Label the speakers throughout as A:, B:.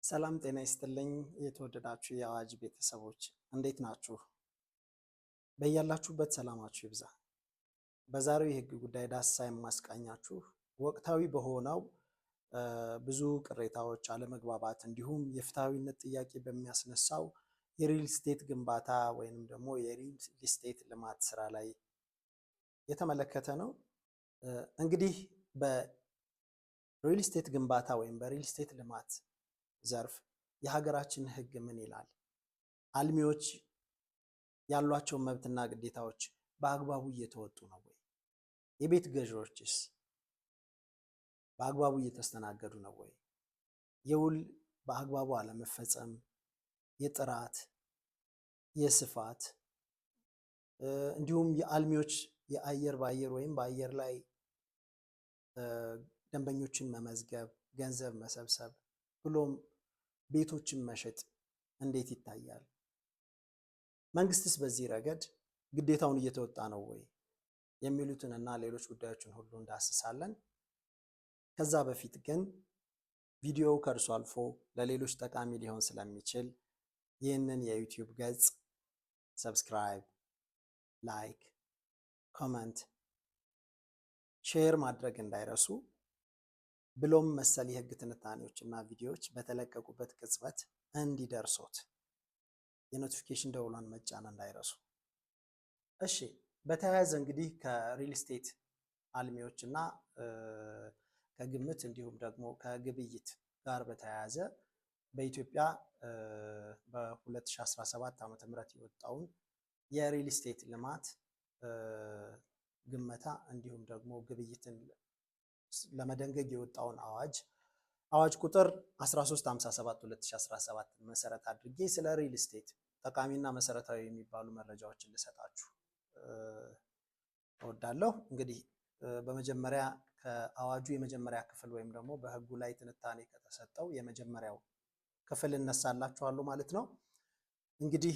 A: ሰላም ጤና ይስጥልኝ የተወደዳችሁ የአዋጅ ቤተሰቦች እንዴት ናችሁ? በያላችሁበት ሰላማችሁ ይብዛ። በዛሬው የህግ ጉዳይ ዳሰሳ የማስቃኛችሁ ወቅታዊ በሆነው ብዙ ቅሬታዎች፣ አለመግባባት እንዲሁም የፍትሐዊነት ጥያቄ በሚያስነሳው የሪል ስቴት ግንባታ ወይንም ደግሞ የሪል ስቴት ልማት ስራ ላይ የተመለከተ ነው። እንግዲህ በሪል ስቴት ግንባታ ወይም በሪል ስቴት ልማት ዘርፍ የሀገራችን ህግ ምን ይላል? አልሚዎች ያሏቸውን መብትና ግዴታዎች በአግባቡ እየተወጡ ነው ወይ? የቤት ገዢዎችስ በአግባቡ እየተስተናገዱ ነው ወይ? የውል በአግባቡ አለመፈጸም፣ የጥራት፣ የስፋት እንዲሁም የአልሚዎች የአየር በአየር ወይም በአየር ላይ ደንበኞችን መመዝገብ፣ ገንዘብ መሰብሰብ ብሎም ቤቶችን መሸጥ እንዴት ይታያል? መንግስትስ በዚህ ረገድ ግዴታውን እየተወጣ ነው ወይ? የሚሉትን እና ሌሎች ጉዳዮችን ሁሉ እንዳስሳለን። ከዛ በፊት ግን ቪዲዮው ከእርሱ አልፎ ለሌሎች ጠቃሚ ሊሆን ስለሚችል ይህንን የዩቲዩብ ገጽ ሰብስክራይብ፣ ላይክ፣ ኮመንት፣ ሼር ማድረግ እንዳይረሱ ብሎም መሰል የህግ ትንታኔዎች እና ቪዲዮዎች በተለቀቁበት ቅጽበት እንዲደርሶት የኖቲፊኬሽን ደውሏን መጫን እንዳይረሱ። እሺ፣ በተያያዘ እንግዲህ ከሪል ስቴት አልሚዎች እና ከግምት እንዲሁም ደግሞ ከግብይት ጋር በተያያዘ በኢትዮጵያ በ2017 ዓ.ም የወጣውን የሪል ስቴት ልማት ግመታ እንዲሁም ደግሞ ግብይትን ለመደንገግ የወጣውን አዋጅ ቁጥር 1357/2017 መሰረት አድርጌ ስለ ሪል ስቴት ጠቃሚና መሰረታዊ የሚባሉ መረጃዎችን ልሰጣችሁ እወዳለሁ። እንግዲህ በመጀመሪያ ከአዋጁ የመጀመሪያ ክፍል ወይም ደግሞ በህጉ ላይ ትንታኔ ከተሰጠው የመጀመሪያው ክፍል እነሳላችኋለሁ ማለት ነው። እንግዲህ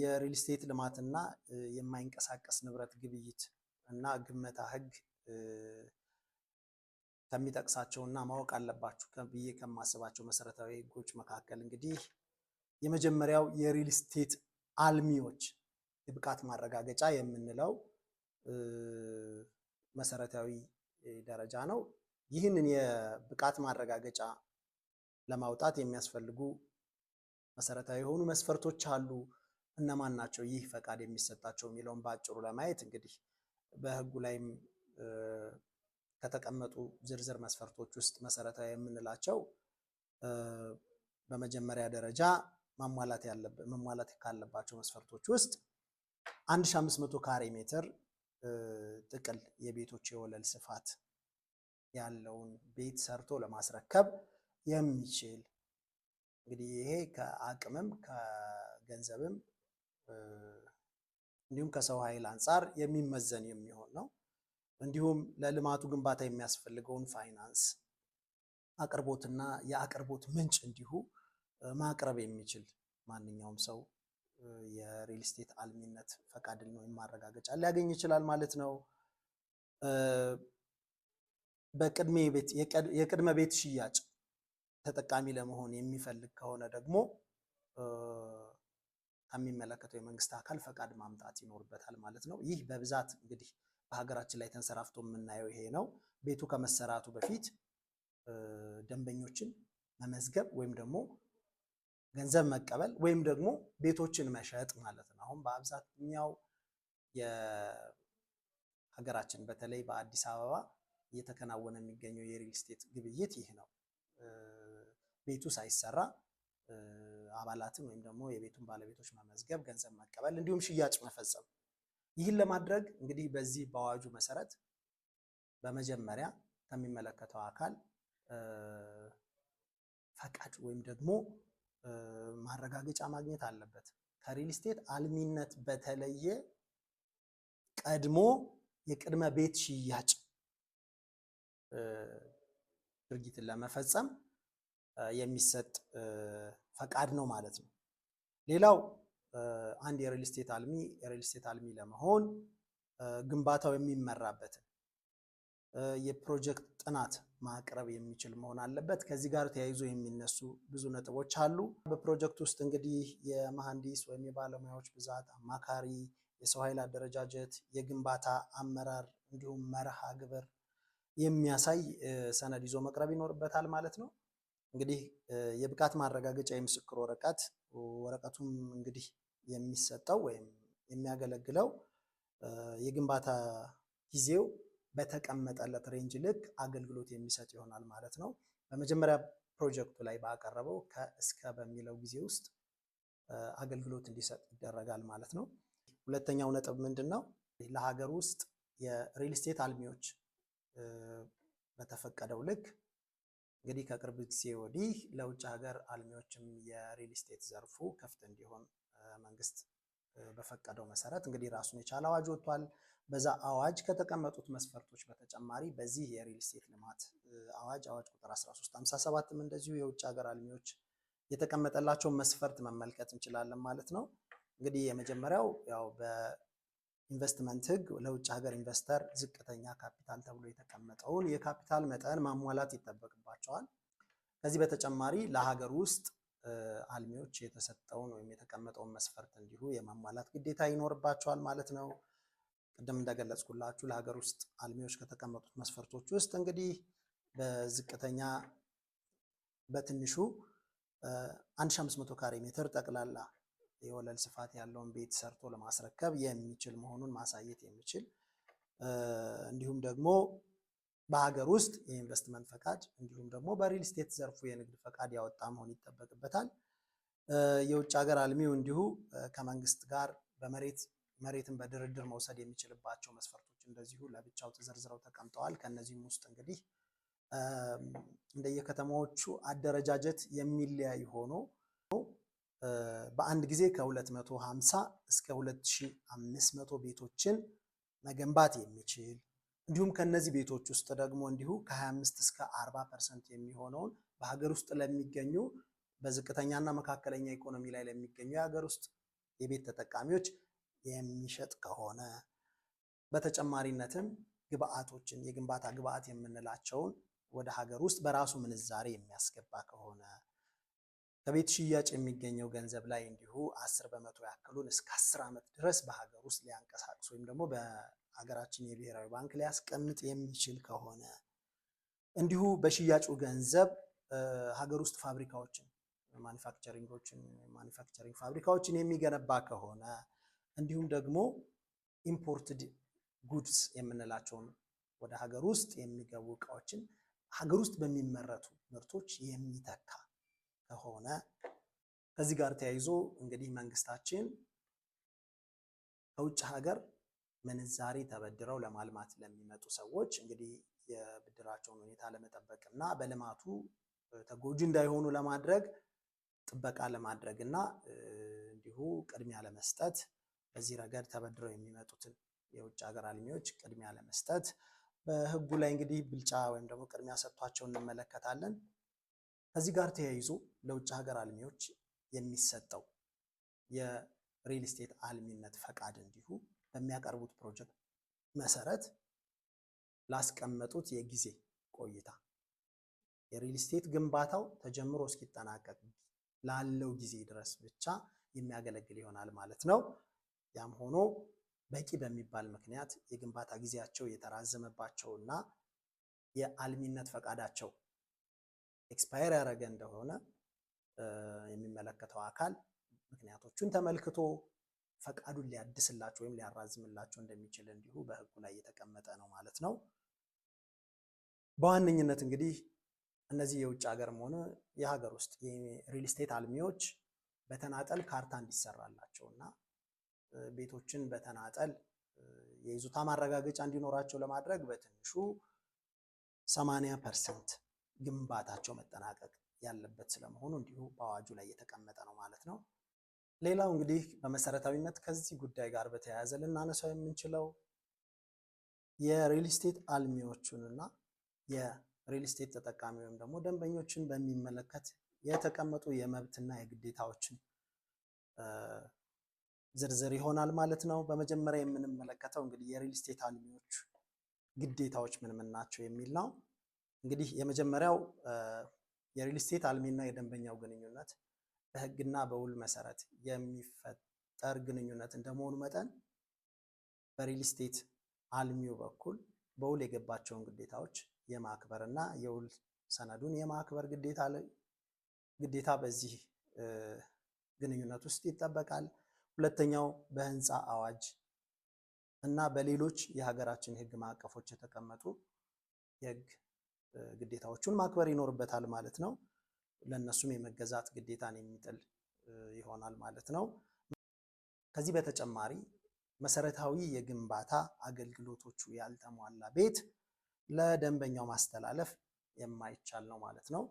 A: የሪል ስቴት ልማትና የማይንቀሳቀስ ንብረት ግብይት እና ግመታ ህግ ከሚጠቅሳቸውና ማወቅ አለባችሁ ብዬ ከማስባቸው መሰረታዊ ህጎች መካከል እንግዲህ የመጀመሪያው የሪል ስቴት አልሚዎች የብቃት ማረጋገጫ የምንለው መሰረታዊ ደረጃ ነው። ይህንን የብቃት ማረጋገጫ ለማውጣት የሚያስፈልጉ መሰረታዊ የሆኑ መስፈርቶች አሉ። እነማን ናቸው ይህ ፈቃድ የሚሰጣቸው የሚለውን በአጭሩ ለማየት እንግዲህ በህጉ ላይም ከተቀመጡ ዝርዝር መስፈርቶች ውስጥ መሰረታዊ የምንላቸው በመጀመሪያ ደረጃ መሟላት ካለባቸው መስፈርቶች ውስጥ 1500 ካሬ ሜትር ጥቅል የቤቶች የወለል ስፋት ያለውን ቤት ሰርቶ ለማስረከብ የሚችል እንግዲህ ይሄ ከአቅምም ከገንዘብም እንዲሁም ከሰው ኃይል አንጻር የሚመዘን የሚሆን ነው። እንዲሁም ለልማቱ ግንባታ የሚያስፈልገውን ፋይናንስ አቅርቦትና የአቅርቦት ምንጭ እንዲሁ ማቅረብ የሚችል ማንኛውም ሰው የሪል ስቴት አልሚነት ፈቃድን ወይም ማረጋገጫ ሊያገኝ ይችላል ማለት ነው። የቅድመ ቤት ሽያጭ ተጠቃሚ ለመሆን የሚፈልግ ከሆነ ደግሞ ከሚመለከተው የመንግስት አካል ፈቃድ ማምጣት ይኖርበታል ማለት ነው። ይህ በብዛት እንግዲህ በሀገራችን ላይ ተንሰራፍቶ የምናየው ይሄ ነው። ቤቱ ከመሰራቱ በፊት ደንበኞችን መመዝገብ ወይም ደግሞ ገንዘብ መቀበል ወይም ደግሞ ቤቶችን መሸጥ ማለት ነው። አሁን በአብዛኛው የሀገራችን በተለይ በአዲስ አበባ እየተከናወነ የሚገኘው የሪል ስቴት ግብይት ይህ ነው። ቤቱ ሳይሰራ አባላትን ወይም ደግሞ የቤቱን ባለቤቶች መመዝገብ፣ ገንዘብ መቀበል እንዲሁም ሽያጭ መፈጸም። ይህን ለማድረግ እንግዲህ በዚህ በአዋጁ መሰረት በመጀመሪያ ከሚመለከተው አካል ፈቃድ ወይም ደግሞ ማረጋገጫ ማግኘት አለበት። ከሪል ስቴት አልሚነት በተለየ ቀድሞ የቅድመ ቤት ሽያጭ ድርጊትን ለመፈጸም የሚሰጥ ፈቃድ ነው ማለት ነው። ሌላው አንድ የሪል ስቴት አልሚ ለመሆን ግንባታው የሚመራበትን የፕሮጀክት ጥናት ማቅረብ የሚችል መሆን አለበት። ከዚህ ጋር ተያይዞ የሚነሱ ብዙ ነጥቦች አሉ። በፕሮጀክት ውስጥ እንግዲህ የመሐንዲስ ወይም የባለሙያዎች ብዛት፣ አማካሪ፣ የሰው ኃይል አደረጃጀት፣ የግንባታ አመራር እንዲሁም መርሃ ግብር የሚያሳይ ሰነድ ይዞ መቅረብ ይኖርበታል ማለት ነው። እንግዲህ የብቃት ማረጋገጫ የምስክር ወረቀቱም እንግዲህ የሚሰጠው ወይም የሚያገለግለው የግንባታ ጊዜው በተቀመጠለት ሬንጅ ልክ አገልግሎት የሚሰጥ ይሆናል ማለት ነው። በመጀመሪያ ፕሮጀክቱ ላይ ባቀረበው ከእስከ በሚለው ጊዜ ውስጥ አገልግሎት እንዲሰጥ ይደረጋል ማለት ነው። ሁለተኛው ነጥብ ምንድን ነው? ለሀገር ውስጥ የሪል ስቴት አልሚዎች በተፈቀደው ልክ እንግዲህ ከቅርብ ጊዜ ወዲህ ለውጭ ሀገር አልሚዎችም የሪል ስቴት ዘርፉ ክፍት እንዲሆን መንግስት በፈቀደው መሰረት እንግዲህ ራሱን የቻለ አዋጅ ወጥቷል። በዛ አዋጅ ከተቀመጡት መስፈርቶች በተጨማሪ በዚህ የሪል ስቴት ልማት አዋጅ ቁጥር 1357ም እንደዚሁ የውጭ ሀገር አልሚዎች የተቀመጠላቸውን መስፈርት መመልከት እንችላለን ማለት ነው። እንግዲህ የመጀመሪያው ያው በኢንቨስትመንት ሕግ ለውጭ ሀገር ኢንቨስተር ዝቅተኛ ካፒታል ተብሎ የተቀመጠውን የካፒታል መጠን ማሟላት ይጠበቅባቸዋል። ከዚህ በተጨማሪ ለሀገር ውስጥ አልሚዎች የተሰጠውን ወይም የተቀመጠውን መስፈርት እንዲሁ የማሟላት ግዴታ ይኖርባቸዋል ማለት ነው። ቅድም እንደገለጽኩላችሁ ለሀገር ውስጥ አልሚዎች ከተቀመጡት መስፈርቶች ውስጥ እንግዲህ በዝቅተኛ በትንሹ 1500 ካሬ ሜትር ጠቅላላ የወለል ስፋት ያለውን ቤት ሰርቶ ለማስረከብ የሚችል መሆኑን ማሳየት የሚችል እንዲሁም ደግሞ በሀገር ውስጥ የኢንቨስትመንት ፈቃድ እንዲሁም ደግሞ በሪል ስቴት ዘርፉ የንግድ ፈቃድ ያወጣ መሆን ይጠበቅበታል። የውጭ ሀገር አልሚው እንዲሁ ከመንግስት ጋር መሬትን በድርድር መውሰድ የሚችልባቸው መስፈርቶች እንደዚሁ ለብቻው ተዘርዝረው ተቀምጠዋል። ከነዚህም ውስጥ እንግዲህ እንደየከተማዎቹ አደረጃጀት የሚለያይ ሆኖ በአንድ ጊዜ ከ250 እስከ 2500 ቤቶችን መገንባት የሚችል እንዲሁም ከነዚህ ቤቶች ውስጥ ደግሞ እንዲሁ ከ25 እስከ 40% የሚሆነውን በሀገር ውስጥ ለሚገኙ በዝቅተኛና መካከለኛ ኢኮኖሚ ላይ ለሚገኙ የሀገር ውስጥ የቤት ተጠቃሚዎች የሚሸጥ ከሆነ በተጨማሪነትም ግብአቶችን የግንባታ ግብአት የምንላቸውን ወደ ሀገር ውስጥ በራሱ ምንዛሬ የሚያስገባ ከሆነ ከቤት ሽያጭ የሚገኘው ገንዘብ ላይ እንዲሁ 10 በመቶ ያክሉን እስከ 10 ዓመት ድረስ በሀገር ውስጥ ሊያንቀሳቅስ ወይም ደግሞ በሀገራችን የብሔራዊ ባንክ ሊያስቀምጥ የሚችል ከሆነ እንዲሁ በሽያጩ ገንዘብ ሀገር ውስጥ ፋብሪካዎችን ማኒፋክቸሪንግ ፋብሪካዎችን የሚገነባ ከሆነ እንዲሁም ደግሞ ኢምፖርትድ ጉድስ የምንላቸውን ወደ ሀገር ውስጥ የሚገቡ እቃዎችን ሀገር ውስጥ በሚመረቱ ምርቶች የሚተካ ከሆነ ከዚህ ጋር ተያይዞ እንግዲህ መንግስታችን ከውጭ ሀገር ምንዛሪ ተበድረው ለማልማት ለሚመጡ ሰዎች እንግዲህ የብድራቸውን ሁኔታ ለመጠበቅ እና በልማቱ ተጎጂ እንዳይሆኑ ለማድረግ ጥበቃ ለማድረግ እና እንዲሁ ቅድሚያ ለመስጠት በዚህ ረገድ ተበድረው የሚመጡትን የውጭ ሀገር አልሚዎች ቅድሚያ ለመስጠት በህጉ ላይ እንግዲህ ብልጫ ወይም ደግሞ ቅድሚያ ሰጥቷቸው እንመለከታለን። ከዚህ ጋር ተያይዞ ለውጭ ሀገር አልሚዎች የሚሰጠው የሪል ስቴት አልሚነት ፈቃድ እንዲሁ በሚያቀርቡት ፕሮጀክት መሰረት ላስቀመጡት የጊዜ ቆይታ የሪል ስቴት ግንባታው ተጀምሮ እስኪጠናቀቅ ላለው ጊዜ ድረስ ብቻ የሚያገለግል ይሆናል ማለት ነው። ያም ሆኖ በቂ በሚባል ምክንያት የግንባታ ጊዜያቸው የተራዘመባቸውና የአልሚነት ፈቃዳቸው ኤክስፓየር ያደረገ እንደሆነ የሚመለከተው አካል ምክንያቶቹን ተመልክቶ ፈቃዱን ሊያድስላቸው ወይም ሊያራዝምላቸው እንደሚችል እንዲሁ በህጉ ላይ የተቀመጠ ነው ማለት ነው። በዋነኝነት እንግዲህ እነዚህ የውጭ ሀገርም ሆነ የሀገር ውስጥ የሪል ስቴት አልሚዎች በተናጠል ካርታ እንዲሰራላቸው እና ቤቶችን በተናጠል የይዞታ ማረጋገጫ እንዲኖራቸው ለማድረግ በትንሹ 80% ግንባታቸው መጠናቀቅ ያለበት ስለመሆኑ እንዲሁ በአዋጁ ላይ የተቀመጠ ነው ማለት ነው። ሌላው እንግዲህ በመሰረታዊነት ከዚህ ጉዳይ ጋር በተያያዘ ልናነሳው የምንችለው የሪል ስቴት አልሚዎቹንና የሪል ስቴት ተጠቃሚ ወይም ደግሞ ደንበኞችን በሚመለከት የተቀመጡ የመብትና የግዴታዎችን ዝርዝር ይሆናል ማለት ነው። በመጀመሪያ የምንመለከተው እንግዲህ የሪል ስቴት አልሚዎች ግዴታዎች ምን ምን ናቸው የሚል ነው። እንግዲህ የመጀመሪያው የሪል ስቴት አልሚና የደንበኛው ግንኙነት በሕግና በውል መሰረት የሚፈጠር ግንኙነት እንደመሆኑ መጠን በሪል ስቴት አልሚው በኩል በውል የገባቸውን ግዴታዎች የማክበር እና የውል ሰነዱን የማክበር ግዴታ በዚህ ግንኙነት ውስጥ ይጠበቃል። ሁለተኛው በህንፃ አዋጅ እና በሌሎች የሀገራችን የህግ ማዕቀፎች የተቀመጡ የህግ ግዴታዎቹን ማክበር ይኖርበታል ማለት ነው። ለእነሱም የመገዛት ግዴታን የሚጥል ይሆናል ማለት ነው። ከዚህ በተጨማሪ መሰረታዊ የግንባታ አገልግሎቶቹ ያልተሟላ ቤት ለደንበኛው ማስተላለፍ የማይቻል ነው ማለት ነው።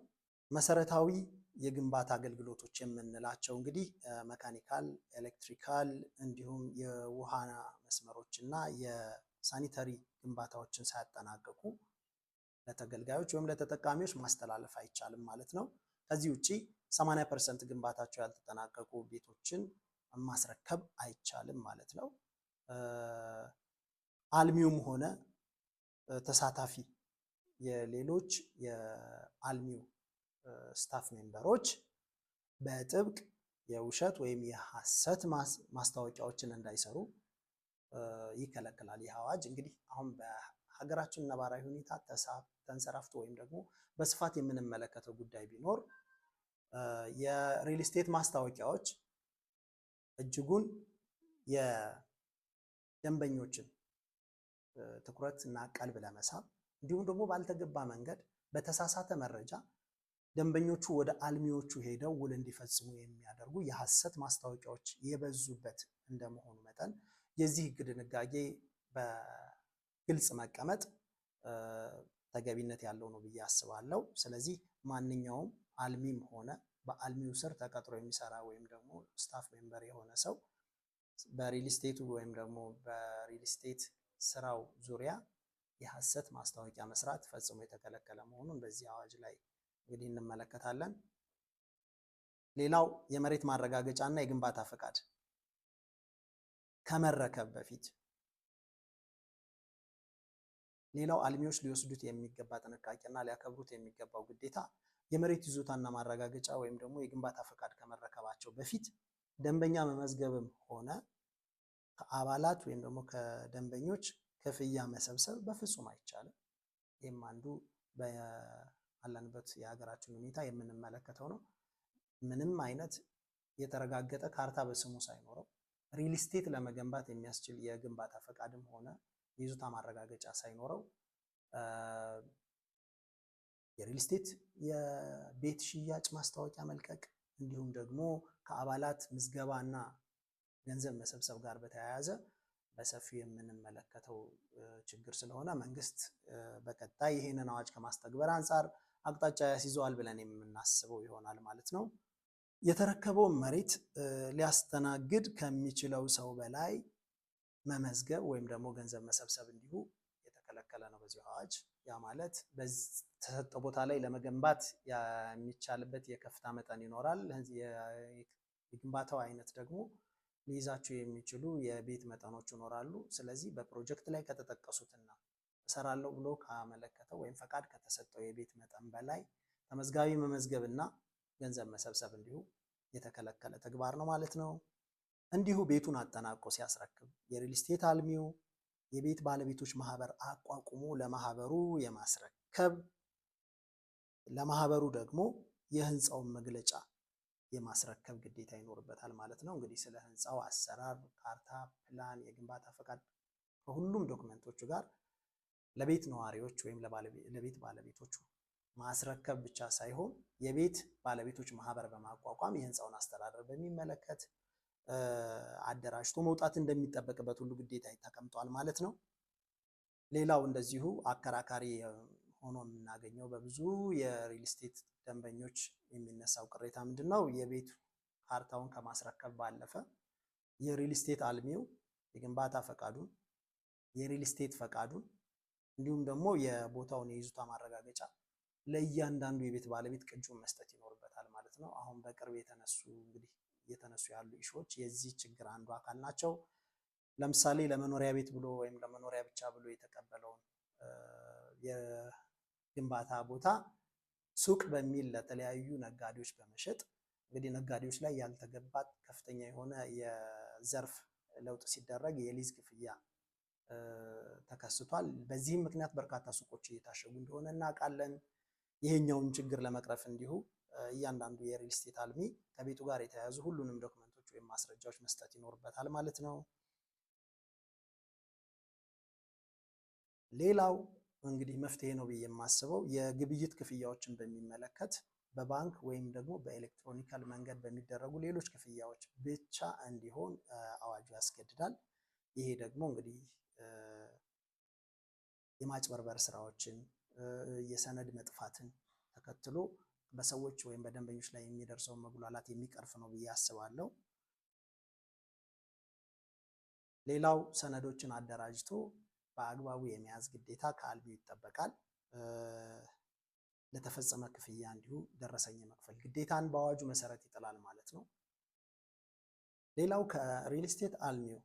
A: መሰረታዊ የግንባታ አገልግሎቶች የምንላቸው እንግዲህ መካኒካል፣ ኤሌክትሪካል እንዲሁም የውሃ መስመሮች እና የሳኒተሪ ግንባታዎችን ሳያጠናቀቁ ለተገልጋዮች ወይም ለተጠቃሚዎች ማስተላለፍ አይቻልም ማለት ነው። ከዚህ ውጪ 80% ግንባታቸው ያልተጠናቀቁ ቤቶችን ማስረከብ አይቻልም ማለት ነው። አልሚውም ሆነ ተሳታፊ የሌሎች የአልሚው ስታፍ ሜምበሮች በጥብቅ የውሸት ወይም የሐሰት ማስታወቂያዎችን እንዳይሰሩ ይከለክላል። ይህ አዋጅ እንግዲህ አሁን በሀገራችን ነባራዊ ሁኔታ ተንሰራፍቶ ወይም ደግሞ በስፋት የምንመለከተው ጉዳይ ቢኖር የሪል ስቴት ማስታወቂያዎች እጅጉን የደንበኞችን ትኩረት እና ቀልብ ለመሳብ እንዲሁም ደግሞ ባልተገባ መንገድ በተሳሳተ መረጃ ደንበኞቹ ወደ አልሚዎቹ ሄደው ውል እንዲፈጽሙ የሚያደርጉ የሐሰት ማስታወቂያዎች የበዙበት እንደመሆኑ መጠን የዚህ ሕግ ድንጋጌ በግልጽ መቀመጥ ተገቢነት ያለው ነው ብዬ አስባለሁ። ስለዚህ ማንኛውም አልሚም ሆነ በአልሚው ስር ተቀጥሮ የሚሰራ ወይም ደግሞ ስታፍ ሜምበር የሆነ ሰው በሪል ስቴቱ ወይም ደግሞ በሪል ስቴት ስራው ዙሪያ የሐሰት ማስታወቂያ መስራት ፈጽሞ የተከለከለ መሆኑን በዚህ አዋጅ ላይ እንግዲህ እንመለከታለን። ሌላው የመሬት ማረጋገጫ እና የግንባታ ፈቃድ ከመረከብ በፊት ሌላው አልሚዎች ሊወስዱት የሚገባ ጥንቃቄና ሊያከብሩት የሚገባው ግዴታ የመሬት ይዞታና ማረጋገጫ ወይም ደግሞ የግንባታ ፈቃድ ከመረከባቸው በፊት ደንበኛ መመዝገብም ሆነ ከአባላት ወይም ደግሞ ከደንበኞች ክፍያ መሰብሰብ በፍጹም አይቻልም። ይህም አንዱ ባለንበት የሀገራችን ሁኔታ የምንመለከተው ነው። ምንም አይነት የተረጋገጠ ካርታ በስሙ ሳይኖረው ሪል ስቴት ለመገንባት የሚያስችል የግንባታ ፈቃድም ሆነ የይዞታ ማረጋገጫ ሳይኖረው የሪል ስቴት የቤት ሽያጭ ማስታወቂያ መልቀቅ እንዲሁም ደግሞ ከአባላት ምዝገባና ገንዘብ መሰብሰብ ጋር በተያያዘ በሰፊው የምንመለከተው ችግር ስለሆነ መንግስት በቀጣይ ይህንን አዋጅ ከማስተግበር አንጻር አቅጣጫ ያስይዘዋል ብለን የምናስበው ይሆናል ማለት ነው። የተረከበውን መሬት ሊያስተናግድ ከሚችለው ሰው በላይ መመዝገብ ወይም ደግሞ ገንዘብ መሰብሰብ እንዲሁ የተከለከለ ነው በዚህ አዋጅ። ያ ማለት በተሰጠው ቦታ ላይ ለመገንባት የሚቻልበት የከፍታ መጠን ይኖራል። የግንባታው አይነት ደግሞ ሊይዛቸው የሚችሉ የቤት መጠኖች ይኖራሉ። ስለዚህ በፕሮጀክት ላይ ከተጠቀሱትና እሰራለሁ ብሎ ካመለከተው ወይም ፈቃድ ከተሰጠው የቤት መጠን በላይ ተመዝጋቢ መመዝገብና ገንዘብ መሰብሰብ እንዲሁ የተከለከለ ተግባር ነው ማለት ነው። እንዲሁ ቤቱን አጠናቆ ሲያስረክብ የሪል ስቴት አልሚው የቤት ባለቤቶች ማህበር አቋቁሞ ለማህበሩ የማስረከብ ለማህበሩ ደግሞ የህንፃውን መግለጫ የማስረከብ ግዴታ ይኖርበታል ማለት ነው። እንግዲህ ስለ ህንፃው አሰራር፣ ካርታ፣ ፕላን፣ የግንባታ ፈቃድ ከሁሉም ዶክመንቶቹ ጋር ለቤት ነዋሪዎች ወይም ለቤት ባለቤቶቹ ማስረከብ ብቻ ሳይሆን የቤት ባለቤቶች ማህበር በማቋቋም የህንፃውን አስተዳደር በሚመለከት አደራጅቶ መውጣት እንደሚጠበቅበት ሁሉ ግዴታ ተቀምጧል ማለት ነው። ሌላው እንደዚሁ አከራካሪ ሆኖ የምናገኘው በብዙ የሪል ስቴት ደንበኞች የሚነሳው ቅሬታ ምንድን ነው? የቤት ካርታውን ከማስረከብ ባለፈ የሪል ስቴት አልሚው የግንባታ ፈቃዱን፣ የሪል ስቴት ፈቃዱን እንዲሁም ደግሞ የቦታውን የይዞታ ማረጋገጫ ለእያንዳንዱ የቤት ባለቤት ቅጁን መስጠት ይኖርበታል ማለት ነው። አሁን በቅርብ እየተነሱ ያሉ ኢሹዎች የዚህ ችግር አንዱ አካል ናቸው። ለምሳሌ ለመኖሪያ ቤት ብሎ ወይም ለመኖሪያ ብቻ ብሎ የተቀበለውን የግንባታ ቦታ ሱቅ በሚል ለተለያዩ ነጋዴዎች በመሸጥ እንግዲህ ነጋዴዎች ላይ ያልተገባ ከፍተኛ የሆነ የዘርፍ ለውጥ ሲደረግ የሊዝ ክፍያ ተከስቷል። በዚህም ምክንያት በርካታ ሱቆች እየታሸጉ እንደሆነ እናውቃለን። ይሄኛውን ችግር ለመቅረፍ እንዲሁ እያንዳንዱ የሪል ስቴት አልሚ ከቤቱ ጋር የተያያዙ ሁሉንም ዶክመንቶች ወይም ማስረጃዎች መስጠት ይኖርበታል ማለት ነው። ሌላው እንግዲህ መፍትሄ ነው ብዬ የማስበው የግብይት ክፍያዎችን በሚመለከት በባንክ ወይም ደግሞ በኤሌክትሮኒካል መንገድ በሚደረጉ ሌሎች ክፍያዎች ብቻ እንዲሆን አዋጁ ያስገድዳል። ይሄ ደግሞ እንግዲህ የማጭበርበር ስራዎችን፣ የሰነድ መጥፋትን ተከትሎ በሰዎች ወይም በደንበኞች ላይ የሚደርሰውን መጉላላት የሚቀርፍ ነው ብዬ አስባለሁ። ሌላው ሰነዶችን አደራጅቶ በአግባቡ የመያዝ ግዴታ ከአልሚው ይጠበቃል። ለተፈጸመ ክፍያ እንዲሁ ደረሰኝ የመክፈል ግዴታን በአዋጁ መሰረት ይጥላል ማለት ነው። ሌላው ከሪል ስቴት አልሚው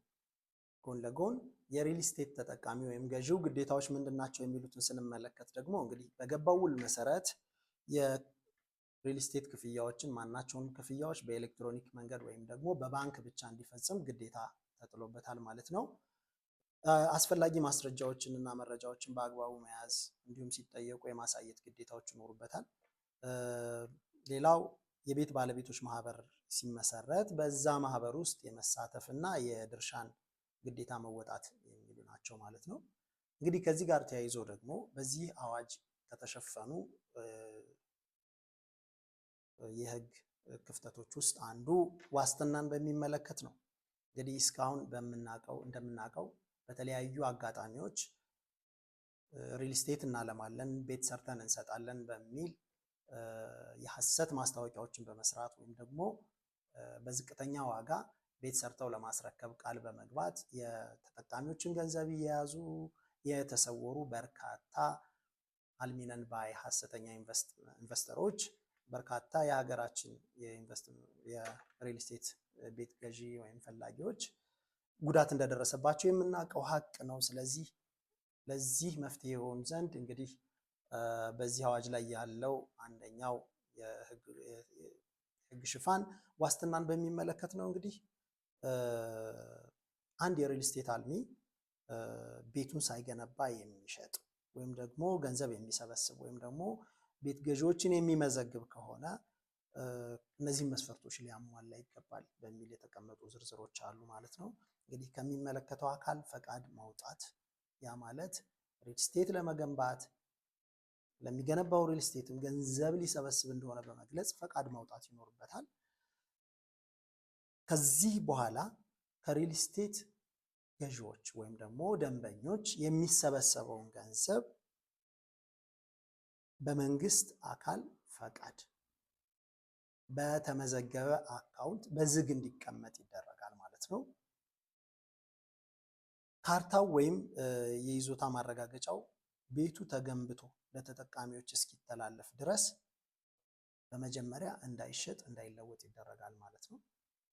A: ጎን ለጎን የሪል ስቴት ተጠቃሚ ወይም ገዢው ግዴታዎች ምንድን ናቸው የሚሉትን ስንመለከት ደግሞ እንግዲህ በገባው ውል መሰረት የሪል ስቴት ክፍያዎችን ማናቸውን ክፍያዎች በኤሌክትሮኒክ መንገድ ወይም ደግሞ በባንክ ብቻ እንዲፈጽም ግዴታ ተጥሎበታል ማለት ነው። አስፈላጊ ማስረጃዎችን እና መረጃዎችን በአግባቡ መያዝ እንዲሁም ሲጠየቁ የማሳየት ግዴታዎች ይኖሩበታል። ሌላው የቤት ባለቤቶች ማህበር ሲመሰረት በዛ ማህበር ውስጥ የመሳተፍ እና የድርሻን ግዴታ መወጣት የሚሉ ናቸው ማለት ነው። እንግዲህ ከዚህ ጋር ተያይዞ ደግሞ በዚህ አዋጅ ከተሸፈኑ የህግ ክፍተቶች ውስጥ አንዱ ዋስትናን በሚመለከት ነው። እንግዲህ እስካሁን እንደምናውቀው በተለያዩ አጋጣሚዎች ሪል ስቴት እናለማለን፣ ቤት ሰርተን እንሰጣለን በሚል የሐሰት ማስታወቂያዎችን በመስራት ወይም ደግሞ በዝቅተኛ ዋጋ ቤት ሰርተው ለማስረከብ ቃል በመግባት የተጠቃሚዎችን ገንዘብ እየያዙ የተሰወሩ በርካታ አልሚነን ባይ ሐሰተኛ ኢንቨስተሮች በርካታ የሀገራችን የሪል ስቴት ቤት ገዢ ወይም ፈላጊዎች ጉዳት እንደደረሰባቸው የምናውቀው ሀቅ ነው። ስለዚህ ለዚህ መፍትሄ ይሆን ዘንድ እንግዲህ በዚህ አዋጅ ላይ ያለው አንደኛው የህግ ሽፋን ዋስትናን በሚመለከት ነው። እንግዲህ አንድ የሪል ስቴት አልሚ ቤቱን ሳይገነባ የሚሸጥ ወይም ደግሞ ገንዘብ የሚሰበስብ ወይም ደግሞ ቤት ገዢዎችን የሚመዘግብ ከሆነ እነዚህን መስፈርቶች ሊያሟላ ይገባል በሚል የተቀመጡ ዝርዝሮች አሉ ማለት ነው። እንግዲህ ከሚመለከተው አካል ፈቃድ ማውጣት፣ ያ ማለት ሪል ስቴት ለመገንባት ለሚገነባው ሪል ስቴትም ገንዘብ ሊሰበስብ እንደሆነ በመግለጽ ፈቃድ ማውጣት ይኖርበታል። ከዚህ በኋላ ከሪል ስቴት ገዢዎች ወይም ደግሞ ደንበኞች የሚሰበሰበውን ገንዘብ በመንግስት አካል ፈቃድ በተመዘገበ አካውንት በዝግ እንዲቀመጥ ይደረጋል ማለት ነው። ካርታው ወይም የይዞታ ማረጋገጫው ቤቱ ተገንብቶ ለተጠቃሚዎች እስኪተላለፍ ድረስ በመጀመሪያ እንዳይሸጥ እንዳይለወጥ ይደረጋል ማለት ነው።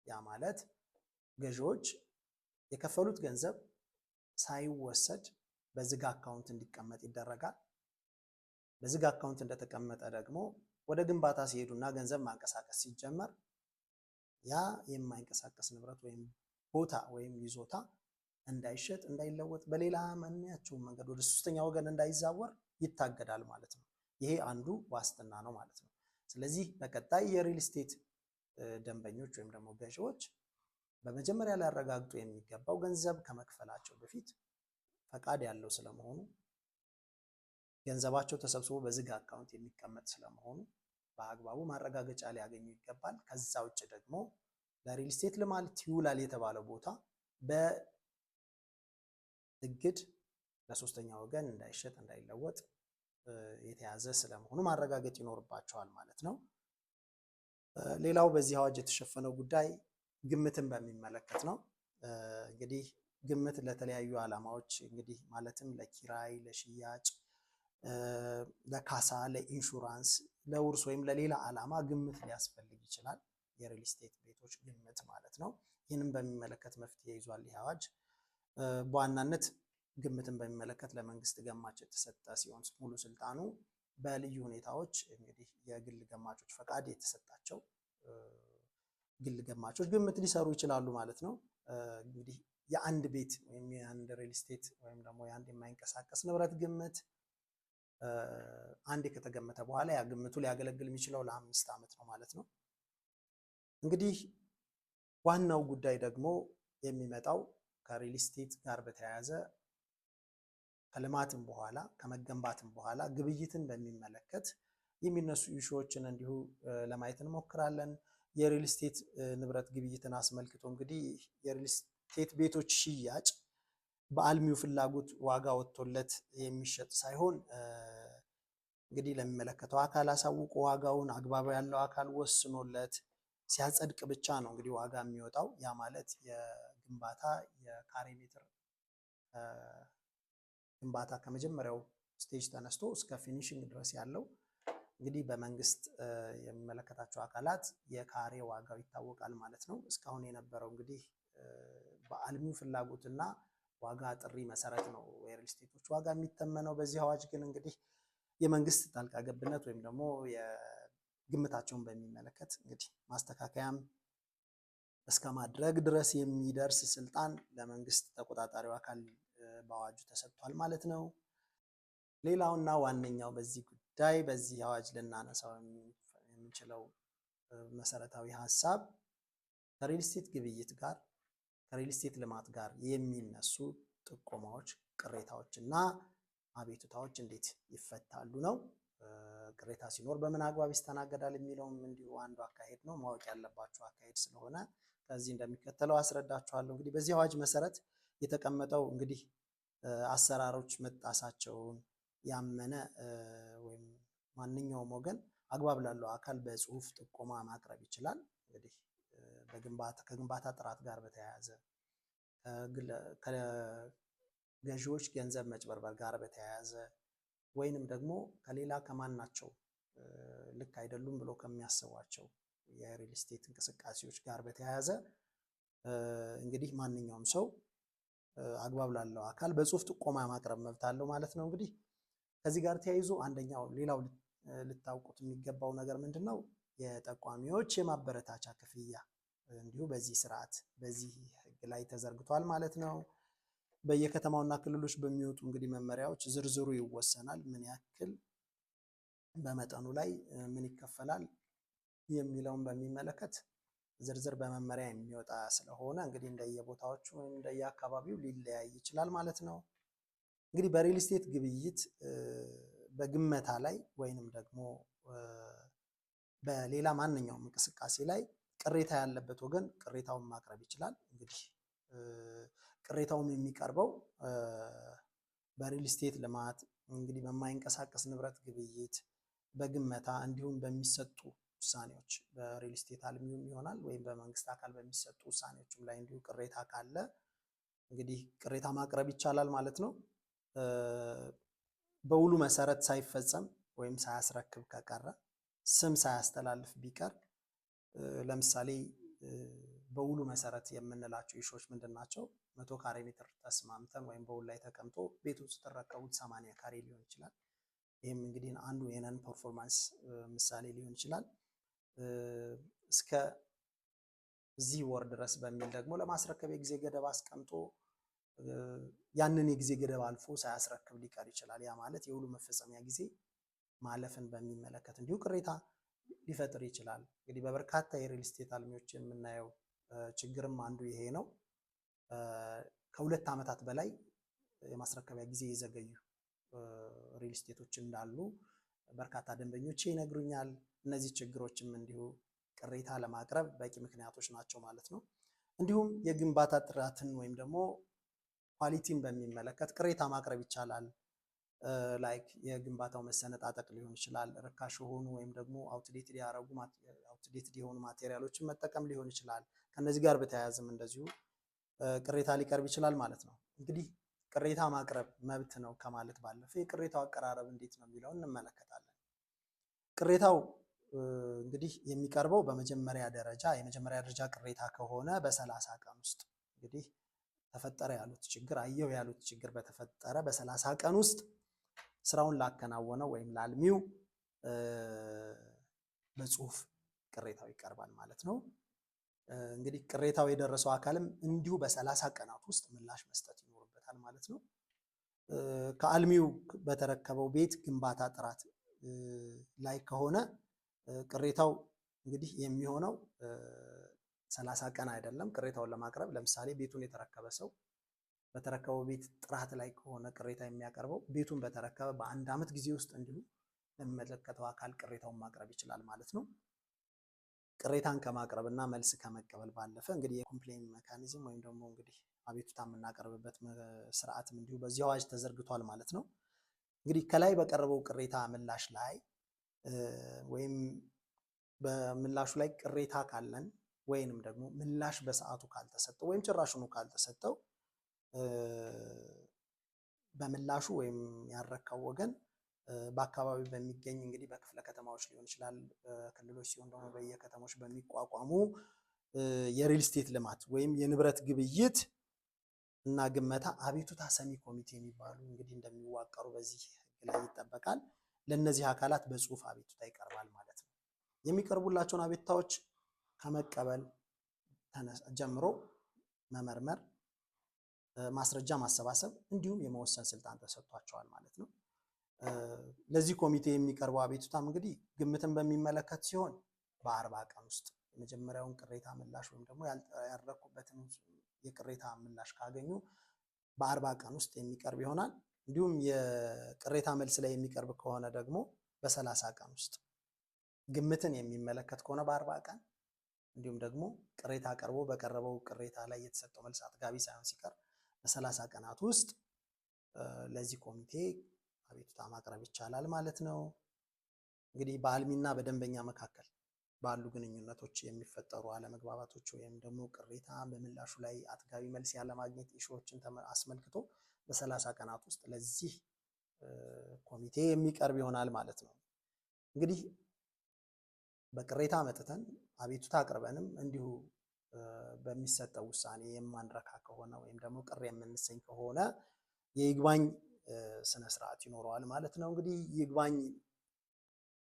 A: ያ ማለት ገዢዎች የከፈሉት ገንዘብ ሳይወሰድ በዝግ አካውንት እንዲቀመጥ ይደረጋል። በዝግ አካውንት እንደተቀመጠ ደግሞ ወደ ግንባታ ሲሄዱና ገንዘብ ማንቀሳቀስ ሲጀመር ያ የማይንቀሳቀስ ንብረት ወይም ቦታ ወይም ይዞታ እንዳይሸጥ እንዳይለወጥ በሌላ ማንኛቸውም መንገድ ወደ ሶስተኛ ወገን እንዳይዛወር ይታገዳል ማለት ነው። ይሄ አንዱ ዋስትና ነው ማለት ነው። ስለዚህ በቀጣይ የሪል ስቴት ደንበኞች ወይም ደግሞ ገዢዎች በመጀመሪያ ሊያረጋግጡ የሚገባው ገንዘብ ከመክፈላቸው በፊት ፈቃድ ያለው ስለመሆኑ፣ ገንዘባቸው ተሰብስቦ በዝግ አካውንት የሚቀመጥ ስለመሆኑ በአግባቡ ማረጋገጫ ሊያገኙ ይገባል። ከዛ ውጭ ደግሞ ለሪል ስቴት ልማት ይውላል የተባለው ቦታ በእግድ ለሶስተኛ ወገን እንዳይሸጥ እንዳይለወጥ የተያዘ ስለመሆኑ ማረጋገጥ ይኖርባቸዋል ማለት ነው። ሌላው በዚህ አዋጅ የተሸፈነው ጉዳይ ግምትን በሚመለከት ነው። እንግዲህ ግምት ለተለያዩ ዓላማዎች እንግዲህ ማለትም ለኪራይ፣ ለሽያጭ፣ ለካሳ፣ ለኢንሹራንስ፣ ለውርስ ወይም ለሌላ ዓላማ ግምት ሊያስፈልግ ይችላል። የሪል ስቴት ቤቶች ግምት ማለት ነው። ይህንም በሚመለከት መፍትሄ ይዟል ይህ አዋጅ። በዋናነት ግምትን በሚመለከት ለመንግስት ገማች የተሰጠ ሲሆን ሙሉ ስልጣኑ በልዩ ሁኔታዎች እንግዲህ የግል ገማቾች ፈቃድ የተሰጣቸው ግል ገማቾች ግምት ሊሰሩ ይችላሉ ማለት ነው። እንግዲህ የአንድ ቤት ወይም የአንድ ሪል ስቴት ወይም ደግሞ የአንድ የማይንቀሳቀስ ንብረት ግምት አንዴ ከተገመተ በኋላ ያ ግምቱ ሊያገለግል የሚችለው ለ5 ዓመት ነው ማለት ነው። እንግዲህ ዋናው ጉዳይ ደግሞ የሚመጣው ከሪል ስቴት ጋር በተያያዘ ከልማትም በኋላ ከመገንባትም በኋላ ግብይትን በሚመለከት የሚነሱ ኢሹዎችን እንዲሁ ለማየት እንሞክራለን። የሪል ስቴት ንብረት ግብይትን አስመልክቶ እንግዲህ የሪል ስቴት ቤቶች ሽያጭ በአልሚው ፍላጎት ዋጋ ወጥቶለት የሚሸጥ ሳይሆን እንግዲህ ለሚመለከተው አካል አሳውቆ ዋጋውን አግባብ ያለው አካል ወስኖለት ሲያጸድቅ ብቻ ነው እንግዲህ ዋጋ የሚወጣው። ያ ማለት የግንባታ የካሬ ሜትር ግንባታ ከመጀመሪያው ስቴጅ ተነስቶ እስከ ፊኒሽንግ ድረስ ያለው እንግዲህ በመንግስት የሚመለከታቸው አካላት የካሬ ዋጋው ይታወቃል ማለት ነው። እስካሁን የነበረው እንግዲህ በአልሚው ፍላጎትና ዋጋ ጥሪ መሰረት ነው የሪል ስቴቶች ዋጋ የሚተመነው። በዚህ አዋጅ ግን እንግዲህ የመንግስት ጣልቃ ገብነት ወይም ደግሞ የግምታቸውን በሚመለከት እንግዲህ ማስተካከያም እስከ ማድረግ ድረስ የሚደርስ ስልጣን ለመንግስት ተቆጣጣሪው አካል በአዋጁ ተሰጥቷል ማለት ነው። ሌላውና ዋነኛው በዚህ ጉዳይ በዚህ አዋጅ ልናነሳው የምንችለው መሰረታዊ ሀሳብ ከሪል ስቴት ግብይት ጋር ከሪል ስቴት ልማት ጋር የሚነሱ ጥቆማዎች፣ ቅሬታዎች እና አቤቱታዎች እንዴት ይፈታሉ ነው። ቅሬታ ሲኖር በምን አግባብ ይስተናገዳል የሚለውም እንዲሁ አንዱ አካሄድ ነው፣ ማወቅ ያለባቸው አካሄድ ስለሆነ ከዚህ እንደሚከተለው አስረዳችኋለሁ። እንግዲህ በዚህ አዋጅ መሰረት የተቀመጠው እንግዲህ አሰራሮች መጣሳቸውን ያመነ ወይም ማንኛውም ወገን አግባብ ላለው አካል በጽሁፍ ጥቆማ ማቅረብ ይችላል። እንግዲህ ከግንባታ ጥራት ጋር በተያያዘ ከገዢዎች ገንዘብ መጭበርበር ጋር በተያያዘ ወይንም ደግሞ ከሌላ ከማናቸው ልክ አይደሉም ብሎ ከሚያስቧቸው የሪል ስቴት እንቅስቃሴዎች ጋር በተያያዘ እንግዲህ ማንኛውም ሰው አግባብ ላለው አካል በጽሁፍ ጥቆማ ማቅረብ መብት አለው ማለት ነው። እንግዲህ ከዚህ ጋር ተያይዞ አንደኛው ሌላው ልታውቁት የሚገባው ነገር ምንድነው? የጠቋሚዎች የማበረታቻ ክፍያ እንዲሁ በዚህ ስርዓት በዚህ ህግ ላይ ተዘርግቷል ማለት ነው። በየከተማውና ክልሎች በሚወጡ እንግዲህ መመሪያዎች ዝርዝሩ ይወሰናል። ምን ያክል በመጠኑ ላይ ምን ይከፈላል የሚለውን በሚመለከት ዝርዝር በመመሪያ የሚወጣ ስለሆነ እንግዲህ እንደየቦታዎቹ ወይም እንደየአካባቢው ሊለያይ ይችላል ማለት ነው። እንግዲህ በሪል ስቴት ግብይት በግመታ ላይ ወይንም ደግሞ በሌላ ማንኛውም እንቅስቃሴ ላይ ቅሬታ ያለበት ወገን ቅሬታውን ማቅረብ ይችላል። እንግዲህ ቅሬታውም የሚቀርበው በሪል ስቴት ልማት እንግዲህ በማይንቀሳቀስ ንብረት ግብይት በግመታ እንዲሁም በሚሰጡ ውሳኔዎች በሪል ስቴት አልሚውም ይሆናል ወይም በመንግስት አካል በሚሰጡ ውሳኔዎችም ላይ እንዲሁ ቅሬታ ካለ እንግዲህ ቅሬታ ማቅረብ ይቻላል ማለት ነው። በውሉ መሰረት ሳይፈጸም ወይም ሳያስረክብ ከቀረ ስም ሳያስተላልፍ ቢቀር ለምሳሌ በውሉ መሰረት የምንላቸው ኢሹዎች ምንድን ናቸው? 100 ካሬ ሜትር ተስማምተን ወይም በውል ላይ ተቀምጦ ቤቱን ስትረከቡት 80 ካሬ ሊሆን ይችላል። ይህም እንግዲህ አንዱ የነን ፐርፎርማንስ ምሳሌ ሊሆን ይችላል። እስከ እዚህ ወር ድረስ በሚል ደግሞ ለማስረከብ የጊዜ ገደብ አስቀምጦ ያንን የጊዜ ገደብ አልፎ ሳያስረክብ ሊቀር ይችላል። ያ ማለት የውሉ መፈጸሚያ ጊዜ ማለፍን በሚመለከት እንዲሁ ቅሬታ ሊፈጥር ይችላል። እንግዲህ በበርካታ የሪል ስቴት አልሚዎች የምናየው ችግርም አንዱ ይሄ ነው። ከ2 ዓመታት በላይ የማስረከቢያ ጊዜ የዘገዩ ሪል ስቴቶች እንዳሉ በርካታ ደንበኞች ይነግሩኛል። እነዚህ ችግሮችም እንዲሁ ቅሬታ ለማቅረብ በቂ ምክንያቶች ናቸው ማለት ነው። እንዲሁም የግንባታ ጥራትን ወይም ደግሞ ኳሊቲን በሚመለከት ቅሬታ ማቅረብ ይቻላል። ላይክ የግንባታው መሰነጣጠቅ ሊሆን ይችላል። ርካሽ የሆኑ ወይም ደግሞ አውትዴትድ የሆኑ ማቴሪያሎችን መጠቀም ሊሆን ይችላል። ከነዚህ ጋር በተያያዘም እንደዚሁ ቅሬታ ሊቀርብ ይችላል ማለት ነው። እንግዲህ ቅሬታ ማቅረብ መብት ነው ከማለት ባለፈ የቅሬታው አቀራረብ እንዴት ነው የሚለውን እንመለከታለን። ቅሬታው እንግዲህ የሚቀርበው የመጀመሪያ ደረጃ ቅሬታ ከሆነ በ30 ቀን ውስጥ እንግዲህ ተፈጠረ ያሉት ችግር አየሁ ያሉት ችግር በተፈጠረ በ30 ቀን ውስጥ ስራውን ላከናወነው ወይም ላልሚው በጽሁፍ ቅሬታው ይቀርባል ማለት ነው። እንግዲህ ቅሬታው የደረሰው አካልም እንዲሁ በ30 ቀናት ውስጥ ምላሽ መስጠት ይኖርበታል ማለት ነው። ከአልሚው በተረከበው ቤት ግንባታ ጥራት ላይ ከሆነ ቅሬታው እንግዲህ የሚሆነው 30 ቀን አይደለም። ቅሬታውን ለማቅረብ ለምሳሌ ቤቱን የተረከበ ሰው በተረከበው ቤት ጥራት ላይ ከሆነ ቅሬታ የሚያቀርበው ቤቱን በተረከበ በ1 ዓመት ጊዜ ውስጥ እንዲሁ ለሚመለከተው አካል ቅሬታውን ማቅረብ ይችላል ማለት ነው። ቅሬታን ከማቅረብ እና መልስ ከመቀበል ባለፈ እንግዲህ የኮምፕሌን ሜካኒዝም ወይም ደግሞ እንግዲህ አቤቱታ የምናቀርብበት ስርዓትም እንዲሁ በዚህ አዋጅ ተዘርግቷል ማለት ነው። እንግዲህ ከላይ በቀረበው ቅሬታ ምላሽ ላይ ወይም በምላሹ ላይ ቅሬታ ካለን ወይንም ደግሞ ምላሽ በሰዓቱ ካልተሰጠው ወይም ጭራሹኑ ካልተሰጠው በምላሹ ወይም ያረካው ወገን በአካባቢው በሚገኝ እንግዲህ በክፍለ ከተማዎች ሊሆን ይችላል፣ በክልሎች ሲሆን ደግሞ በየከተሞች በሚቋቋሙ የሪል ስቴት ልማት ወይም የንብረት ግብይት እና ግመታ አቤቱታ ሰሚ ኮሚቴ የሚባሉ እንግዲህ እንደሚዋቀሩ በዚህ ህግ ላይ ይጠበቃል። ለእነዚህ አካላት በጽሁፍ አቤቱታ ይቀርባል ማለት ነው። የሚቀርቡላቸውን አቤቱታዎች ከመቀበል ጀምሮ መመርመር፣ ማስረጃ ማሰባሰብ እንዲሁም የመወሰን ስልጣን ተሰጥቷቸዋል ማለት ነው። ለዚህ ኮሚቴ የሚቀርበው አቤቱታም እንግዲህ ግምትን በሚመለከት ሲሆን በ40 ቀን ውስጥ የመጀመሪያውን ቅሬታ ምላሽ ወይም ደግሞ ያልረኩበትን የቅሬታ ምላሽ ካገኙ በ40 ቀን ውስጥ የሚቀርብ ይሆናል። እንዲሁም የቅሬታ መልስ ላይ የሚቀርብ ከሆነ ደግሞ በ30 ቀን ውስጥ፣ ግምትን የሚመለከት ከሆነ በ40 ቀን እንዲሁም ደግሞ ቅሬታ ቀርቦ በቀረበው ቅሬታ ላይ የተሰጠው መልስ አጥጋቢ ሳይሆን ሲቀር በ30 ቀናት ውስጥ ለዚህ ኮሚቴ አቤቱታ ማቅረብ ይቻላል ማለት ነው። እንግዲህ በአልሚና በደንበኛ መካከል ባሉ ግንኙነቶች የሚፈጠሩ አለመግባባቶች ወይም ደግሞ ቅሬታ በምላሹ ላይ አጥጋቢ መልስ ያለማግኘት ኢሹዎችን አስመልክቶ በ30 ቀናት ውስጥ ለዚህ ኮሚቴ የሚቀርብ ይሆናል ማለት ነው። እንግዲህ በቅሬታ መጥተን አቤቱታ አቅርበንም እንዲሁ በሚሰጠው ውሳኔ የማንረካ ከሆነ ወይም ደግሞ ቅር የምንሰኝ ከሆነ የይግባኝ ስነ ስርዓት ይኖረዋል ማለት ነው። እንግዲህ ይግባኝ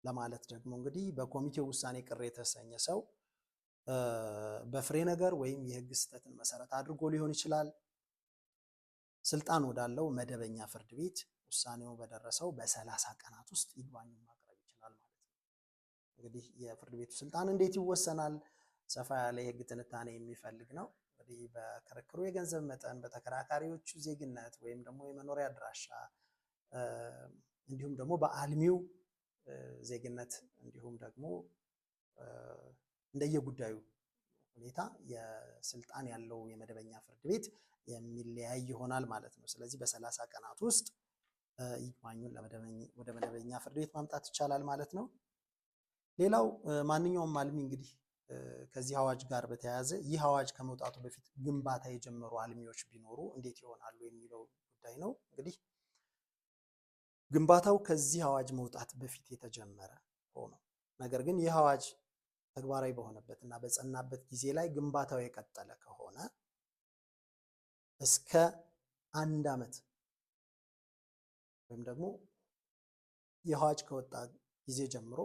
A: ለማለት ደግሞ እንግዲህ በኮሚቴው ውሳኔ ቅር የተሰኘ ሰው በፍሬ ነገር ወይም የህግ ስህተትን መሰረት አድርጎ ሊሆን ይችላል ስልጣን ወዳለው መደበኛ ፍርድ ቤት ውሳኔው በደረሰው በ30 ቀናት ውስጥ ይግባኙን ማቅረብ ይችላል ማለት ነው። እንግዲህ የፍርድ ቤቱ ስልጣን እንዴት ይወሰናል? ሰፋ ያለ የህግ ትንታኔ የሚፈልግ ነው። እንግዲህ በክርክሩ የገንዘብ መጠን፣ በተከራካሪዎቹ ዜግነት ወይም ደግሞ የመኖሪያ አድራሻ እንዲሁም ደግሞ በአልሚው ዜግነት እንዲሁም ደግሞ እንደየጉዳዩ ሁኔታ የስልጣን ያለው የመደበኛ ፍርድ ቤት የሚለያይ ይሆናል ማለት ነው። ስለዚህ በ30 ቀናት ውስጥ ይግባኙን ወደ መደበኛ ፍርድ ቤት ማምጣት ይቻላል ማለት ነው። ሌላው ማንኛውም አልሚ እንግዲህ ከዚህ አዋጅ ጋር በተያያዘ ይህ አዋጅ ከመውጣቱ በፊት ግንባታ የጀመሩ አልሚዎች ቢኖሩ እንዴት ይሆናሉ የሚለው ጉዳይ ነው። እንግዲህ ግንባታው ከዚህ አዋጅ መውጣት በፊት የተጀመረ ሆኖ ነገር ግን ይህ አዋጅ ተግባራዊ በሆነበት እና በጸናበት ጊዜ ላይ ግንባታው የቀጠለ ከሆነ እስከ 1 ዓመት ወይም ደግሞ ይህ አዋጅ ከወጣ ጊዜ ጀምሮ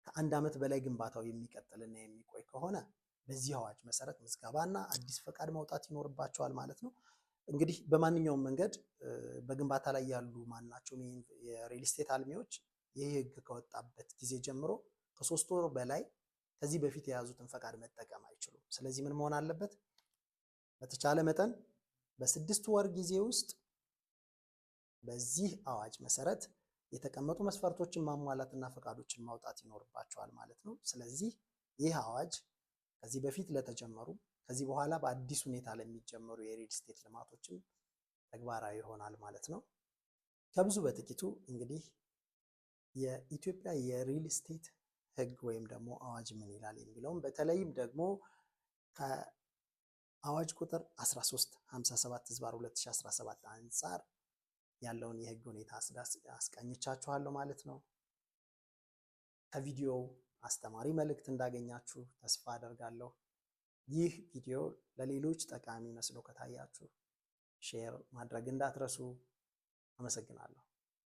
A: ከ1 ዓመት በላይ ግንባታው የሚቀጥልና የሚቆይ ከሆነ በዚህ አዋጅ መሰረት ምዝገባና አዲስ ፈቃድ ማውጣት ይኖርባቸዋል ማለት ነው። እንግዲህ በማንኛውም መንገድ በግንባታ ላይ ያሉ ማናቸውም የሪል ስቴት አልሚዎች ይህ ህግ ከወጣበት ጊዜ ጀምሮ ከ3 ወር በላይ ከዚህ በፊት የያዙትን ፈቃድ መጠቀም አይችሉም። ስለዚህ ምን መሆን አለበት? በተቻለ መጠን በ6 ወር ጊዜ ውስጥ በዚህ አዋጅ መሰረት የተቀመጡ መስፈርቶችን ማሟላትና ፈቃዶችን ማውጣት ይኖርባቸዋል ማለት ነው። ስለዚህ ይህ አዋጅ ከዚህ በፊት ለተጀመሩ ከዚህ በኋላ በአዲስ ሁኔታ ለሚጀመሩ የሪል ስቴት ልማቶችን ተግባራዊ ይሆናል ማለት ነው። ከብዙ በጥቂቱ እንግዲህ የኢትዮጵያ የሪል ስቴት ህግ ወይም ደግሞ አዋጅ ምን ይላል የሚለውም በተለይም ደግሞ ከአዋጅ ቁጥር 1357/2017 አንጻር ያለውን የህግ ሁኔታ አስቃኝቻችኋለሁ ማለት ነው። ከቪዲዮው አስተማሪ መልእክት እንዳገኛችሁ ተስፋ አደርጋለሁ። ይህ ቪዲዮ ለሌሎች ጠቃሚ መስሎ ከታያችሁ ሼር ማድረግ እንዳትረሱ። አመሰግናለሁ።